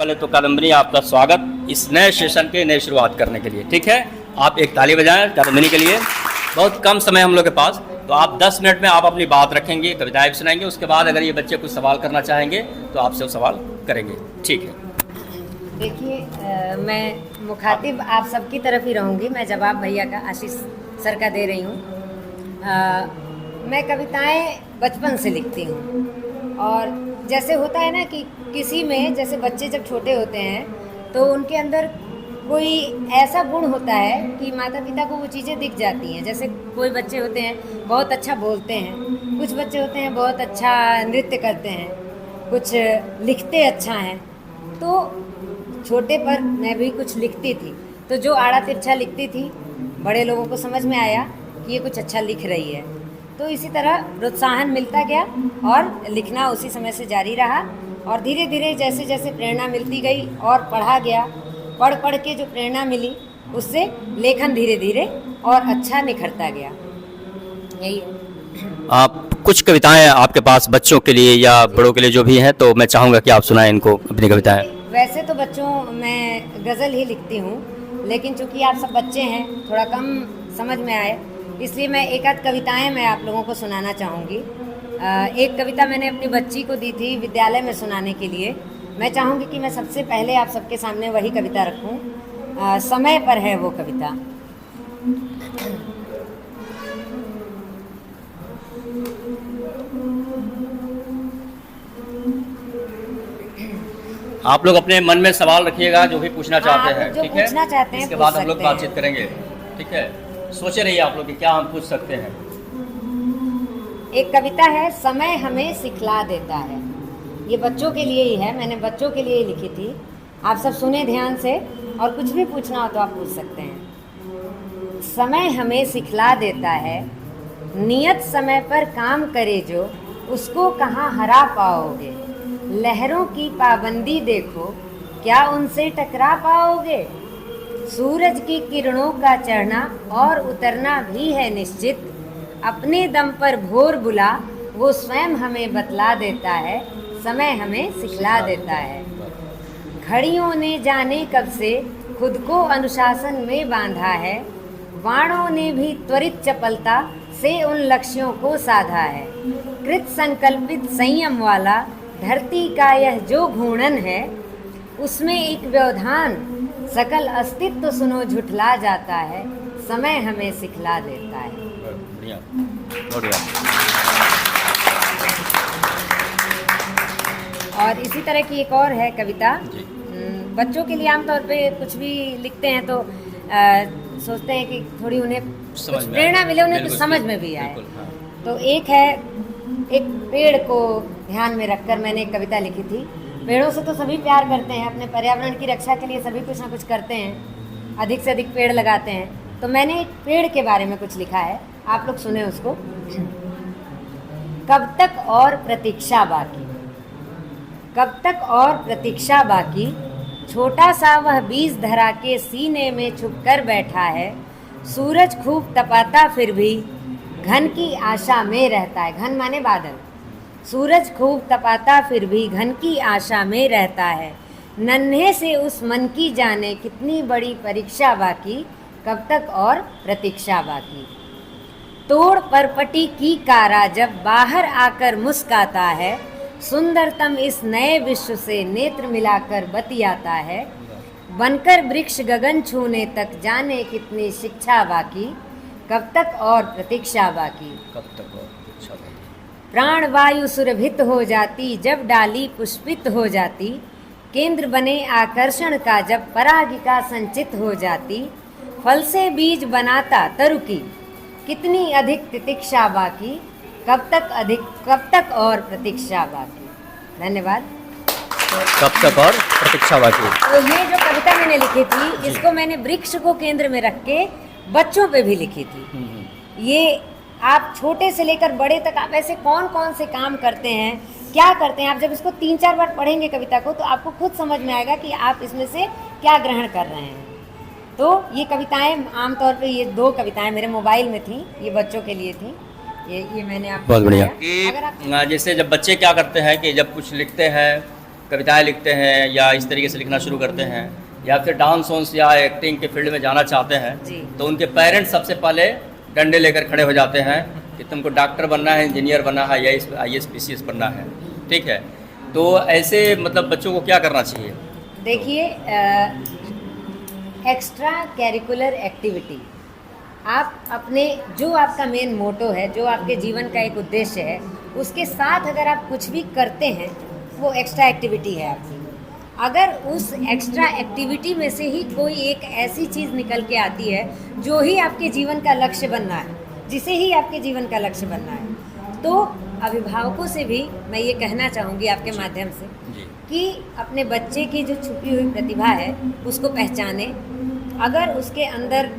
पहले तो कादम्बिनी आपका स्वागत इस नए सेशन के नई शुरुआत करने के लिए। ठीक है, आप एक ताली बजाएं कादम्बिनी के लिए। बहुत कम समय हम लोग के पास, तो आप 10 मिनट में आप अपनी बात रखेंगे, कविताएं भी सुनाएंगे। उसके बाद अगर ये बच्चे कुछ सवाल करना चाहेंगे तो आपसे वो सवाल करेंगे। ठीक है। देखिए, मैं मुखातिब आप सबकी तरफ ही रहूँगी। मैं जवाब भैया का, आशीष सर का दे रही हूँ। मैं कविताएं बचपन से लिखती हूँ, और जैसे होता है ना कि किसी में, जैसे बच्चे जब छोटे होते हैं तो उनके अंदर कोई ऐसा गुण होता है कि माता पिता को वो चीज़ें दिख जाती हैं। जैसे कोई बच्चे होते हैं बहुत अच्छा बोलते हैं, कुछ बच्चे होते हैं बहुत अच्छा नृत्य करते हैं, कुछ लिखते अच्छा हैं। तो छोटे पर मैं भी कुछ लिखती थी, तो जो आड़ा तिरछा लिखती थी बड़े लोगों को समझ में आया कि ये कुछ अच्छा लिख रही है। तो इसी तरह प्रोत्साहन मिलता गया और लिखना उसी समय से जारी रहा, और धीरे धीरे जैसे जैसे प्रेरणा मिलती गई और पढ़ा गया, पढ़ पढ़ के जो प्रेरणा मिली उससे लेखन धीरे धीरे और अच्छा निखरता गया। यही है। आप कुछ कविताएं आपके पास बच्चों के लिए या बड़ों के लिए जो भी हैं, तो मैं चाहूँगा कि आप सुनाएं इनको अपनी कविताएं। वैसे तो बच्चों मैं गज़ल ही लिखती हूँ, लेकिन चूँकि आप सब बच्चे हैं, थोड़ा कम समझ में आए, इसलिए मैं एक आध कविताएं मैं आप लोगों को सुनाना चाहूँगी। एक कविता मैंने अपनी बच्ची को दी थी विद्यालय में सुनाने के लिए। मैं चाहूँगी कि मैं सबसे पहले आप सबके सामने वही कविता रखूँ। समय पर है वो कविता। आप लोग अपने मन में सवाल रखिएगा जो भी पूछना चाहते हैं। जो ठीक है, पूछना चाहते हैं इसके बाद हम लोग पूछ सकते बातचीत करेंगे। ठीक है, सोचे रहिए आप लोग कि क्या हम पूछ सकते हैं। एक कविता है, समय हमें सिखला देता है। ये बच्चों के लिए ही है, मैंने बच्चों के लिए ही लिखी थी। आप सब सुने ध्यान से, और कुछ भी पूछना हो तो आप पूछ सकते हैं। समय हमें सिखला देता है, नियत समय पर काम करे जो, उसको कहाँ हरा पाओगे। लहरों की पाबंदी देखो, क्या उनसे टकरा पाओगे। सूरज की किरणों का चढ़ना और उतरना भी है निश्चित। अपने दम पर भोर बुला, वो स्वयं हमें बतला देता है। समय हमें सिखला देता है। घड़ियों ने जाने कब से खुद को अनुशासन में बांधा है। वाणों ने भी त्वरित चपलता से उन लक्ष्यों को साधा है। कृत संकल्पित संयम वाला धरती का यह जो घूर्णन है, उसमें एक व्यवधान सकल अस्तित्व सुनो झुठला जाता है। समय हमें सिखला देता है। बढ़िया, बढ़िया। और इसी तरह की एक और है कविता। बच्चों के लिए आमतौर पे कुछ भी लिखते हैं तो सोचते हैं कि थोड़ी उन्हें कुछ प्रेरणा मिले, उन्हें कुछ समझ में भी आए। हाँ। तो एक है, एक पेड़ को ध्यान में रखकर मैंने एक कविता लिखी थी। पेड़ों से तो सभी प्यार करते हैं, अपने पर्यावरण की रक्षा के लिए सभी कुछ ना कुछ करते हैं, अधिक से अधिक पेड़ लगाते हैं। तो मैंने एक पेड़ के बारे में कुछ लिखा है, आप लोग सुने उसको। कब तक और प्रतीक्षा बाकी, कब तक और प्रतीक्षा बाकी, छोटा सा वह बीज धरा के सीने में छुप कर बैठा है। सूरज खूब तपाता फिर भी घन की आशा में रहता है। घन माने बादल। सूरज खूब तपाता फिर भी घन की आशा में रहता है। नन्हे से उस मन की जाने कितनी बड़ी परीक्षा बाकी, कब तक और प्रतीक्षा बाकी। तोड़ परपटी की कारा जब बाहर आकर मुस्काता है, सुंदरतम इस नए विश्व से नेत्र मिलाकर बतियाता है। बनकर वृक्ष गगन छूने तक जाने कितनी शिक्षा बाकी, कब तक और प्रतीक्षा बाकी। कब तक और प्रतीक्षा बाकी। प्राण वायु सुरभित हो जाती जब डाली पुष्पित हो जाती, केंद्र बने आकर्षण का जब परागिका संचित हो जाती। फल से बीज बनाता तरु की कितनी अधिक प्रतीक्षा बाकी, कब तक और प्रतीक्षा बाकी। धन्यवाद। कब तक और प्रतीक्षा बाकी। तो ये जो कविता मैंने लिखी थी, इसको मैंने वृक्ष को केंद्र में रख के बच्चों पे भी लिखी थी। ये आप छोटे से लेकर बड़े तक आप ऐसे कौन कौन से काम करते हैं, क्या करते हैं, आप जब इसको 3-4 बार पढ़ेंगे कविता को, तो आपको खुद समझ में आएगा कि आप इसमें से क्या ग्रहण कर रहे हैं। तो ये कविताएं आमतौर पे, ये 2 कविताएं मेरे मोबाइल में थी, ये बच्चों के लिए थी। ये मैंने आपको बहुत बढ़िया। अगर आप जैसे जब बच्चे क्या करते हैं कि जब कुछ लिखते हैं कविताएं लिखते हैं या इस तरीके से लिखना शुरू करते हैं या फिर डांस वांस या एक्टिंग के फील्ड में जाना चाहते हैं, जी। तो उनके पेरेंट्स सबसे पहले डंडे लेकर खड़े हो जाते हैं कि तुमको डॉक्टर बनना है, इंजीनियर बनना है या IAS PCS बनना है, ठीक है। तो ऐसे मतलब बच्चों को क्या करना चाहिए? देखिए, एक्स्ट्रा कैरिकुलर एक्टिविटी, आप अपने जो आपका मेन मोटो है, जो आपके जीवन का एक उद्देश्य है, उसके साथ अगर आप कुछ भी करते हैं वो एक्स्ट्रा एक्टिविटी है आपकी। अगर उस एक्स्ट्रा एक्टिविटी में से ही कोई एक ऐसी चीज़ निकल के आती है जो ही आपके जीवन का लक्ष्य बनना है, जिसे ही आपके जीवन का लक्ष्य बनना है, तो अभिभावकों से भी मैं ये कहना चाहूँगी आपके माध्यम से कि अपने बच्चे की जो छुपी हुई प्रतिभा है उसको पहचाने। अगर उसके अंदर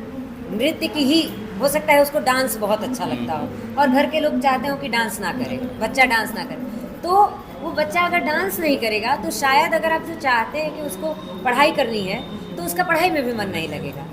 नृत्य की ही, हो सकता है उसको डांस बहुत अच्छा लगता हो और घर के लोग चाहते हो कि डांस ना करे, बच्चा डांस ना करे, तो वो बच्चा अगर डांस नहीं करेगा तो शायद अगर आप जो चाहते हैं कि उसको पढ़ाई करनी है तो उसका पढ़ाई में भी मन नहीं लगेगा।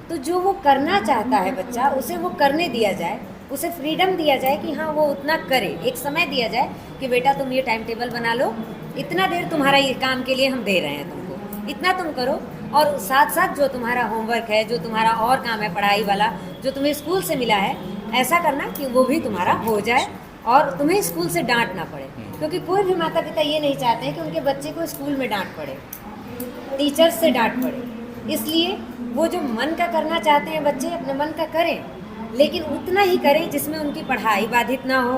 तो जो वो करना चाहता है बच्चा, उसे वो करने दिया जाए, उसे फ्रीडम दिया जाए कि हाँ वो उतना करे। एक समय दिया जाए कि बेटा तुम ये टाइम टेबल बना लो, इतना देर तुम्हारा ये काम के लिए हम दे रहे हैं तुमको, इतना तुम करो, और साथ साथ जो तुम्हारा होमवर्क है, जो तुम्हारा और काम है पढ़ाई वाला, जो तुम्हें स्कूल से मिला है, ऐसा करना कि वो भी तुम्हारा हो जाए और तुम्हें स्कूल से डांट ना पड़े। क्योंकि कोई भी माता पिता ये नहीं चाहते हैं कि उनके बच्चे को स्कूल में डांट पड़े, टीचर्स से डांट पड़े। इसलिए वो जो मन का करना चाहते हैं बच्चे, अपने मन का करें, लेकिन उतना ही करें जिसमें उनकी पढ़ाई बाधित ना हो,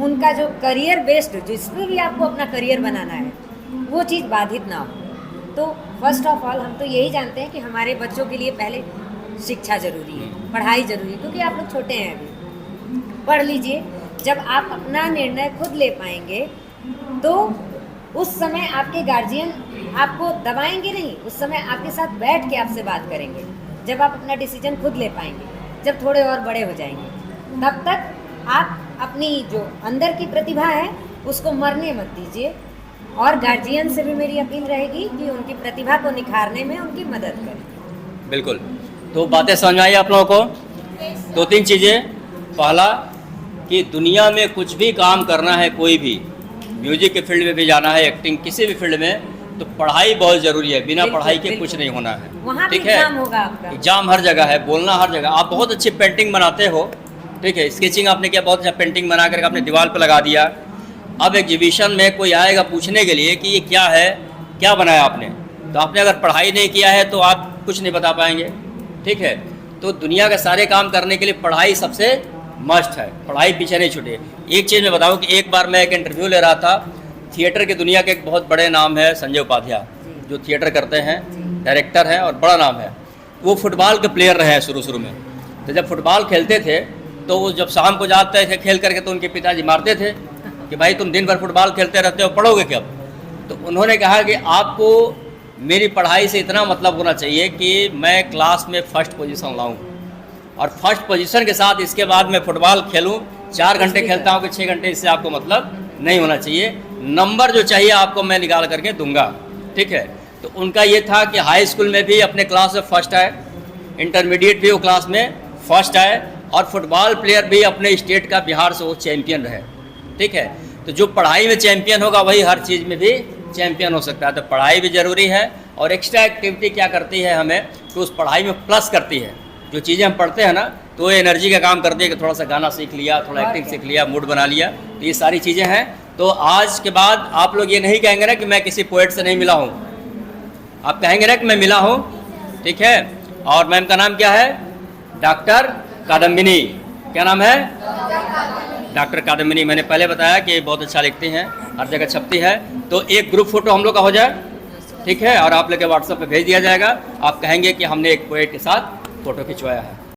उनका जो करियर बेस्ड, जिसमें भी आपको अपना करियर बनाना है, वो चीज़ बाधित ना हो। तो फर्स्ट ऑफ ऑल हम तो यही जानते हैं कि हमारे बच्चों के लिए पहले शिक्षा ज़रूरी है, पढ़ाई ज़रूरी है, क्योंकि आप लोग छोटे हैं अभी, पढ़ लीजिए। जब आप अपना निर्णय खुद ले पाएंगे तो उस समय आपके गार्जियन आपको दबाएंगे नहीं, उस समय आपके साथ बैठ के आपसे बात करेंगे। जब आप अपना डिसीजन खुद ले पाएंगे, जब थोड़े और बड़े हो जाएंगे, तब तक आप अपनी जो अंदर की प्रतिभा है उसको मरने मत दीजिए। और गार्जियन से भी मेरी अपील रहेगी कि उनकी प्रतिभा को निखारने में उनकी मदद करें। बिल्कुल। तो बातें समझ में आई आप लोगों को? 2-3 चीज़ें। पहला कि दुनिया में कुछ भी काम करना है, कोई भी म्यूजिक के फील्ड में भी जाना है, एक्टिंग किसी भी फील्ड में, तो पढ़ाई बहुत ज़रूरी है। बिना पढ़ाई के कुछ नहीं होना है, वहाँ भी ठीक है। एग्जाम होगा आपका, एग्जाम हर जगह है, बोलना हर जगह। आप बहुत अच्छी पेंटिंग बनाते हो, ठीक है, स्केचिंग आपने किया, बहुत अच्छा पेंटिंग बना करके आपने दीवार पर लगा दिया। अब एग्जीबिशन में कोई आएगा पूछने के लिए कि ये क्या है, क्या बनाया आपने, तो आपने अगर पढ़ाई नहीं किया है तो आप कुछ नहीं बता पाएंगे, ठीक है। तो दुनिया के सारे काम करने के लिए पढ़ाई सबसे मस्ट है, पढ़ाई पीछे नहीं छूटे। एक चीज़ मैं बताऊं कि एक बार मैं एक इंटरव्यू ले रहा था, थिएटर की दुनिया के एक बहुत बड़े नाम है संजय उपाध्याय, जो थिएटर करते हैं, डायरेक्टर हैं और बड़ा नाम है। वो फुटबॉल के प्लेयर रहे हैं शुरू में। तो जब फुटबॉल खेलते थे तो वो जब शाम को जाते थे खेल करके तो उनके पिताजी मारते थे कि भाई तुम दिन भर फुटबॉल खेलते रहते हो, पढ़ोगे कब? तो उन्होंने कहा कि आपको मेरी पढ़ाई से इतना मतलब होना चाहिए कि मैं क्लास में फर्स्ट पोजीशन लाऊं, और फर्स्ट पोजीशन के साथ इसके बाद मैं फुटबॉल खेलूं, 4 घंटे खेलता हूं कि 6 घंटे, इससे आपको मतलब नहीं होना चाहिए। नंबर जो चाहिए आपको मैं निकाल करके दूंगा, ठीक है। तो उनका ये था कि हाई स्कूल में भी अपने क्लास में फर्स्ट आए, इंटरमीडिएट भी वो क्लास में फर्स्ट आए, और फुटबॉल प्लेयर भी अपने स्टेट का बिहार से वो चैम्पियन रहे, ठीक है। तो जो पढ़ाई में चैम्पियन होगा वही हर चीज़ में भी चैम्पियन हो सकता है। तो पढ़ाई भी ज़रूरी है, और एक्स्ट्रा एक्टिविटी क्या करती है हमें, तो उस पढ़ाई में प्लस करती है। जो चीज़ें हम पढ़ते हैं ना, तो वो एनर्जी का काम करती है कि थोड़ा सा गाना सीख लिया, थोड़ा एक्टिंग सीख लिया, मूड बना लिया, तो ये सारी चीज़ें हैं। तो आज के बाद आप लोग ये नहीं कहेंगे ना कि मैं किसी पोएट से नहीं मिला हूँ, आप कहेंगे ना कि मैं मिला हूँ, ठीक है। और मैम का नाम क्या है? डॉक्टर कादम्बिनी। क्या नाम है? डॉक्टर कादम्बिनी। मैंने पहले बताया कि बहुत अच्छा लिखती हैं, हर जगह छपती है। तो एक ग्रुप फोटो हम लोग का हो जाए, ठीक है, और आप लोग के व्हाट्सएप पे भेज दिया जाएगा। आप कहेंगे कि हमने एक पोएट के साथ फ़ोटो खिंचवाया है।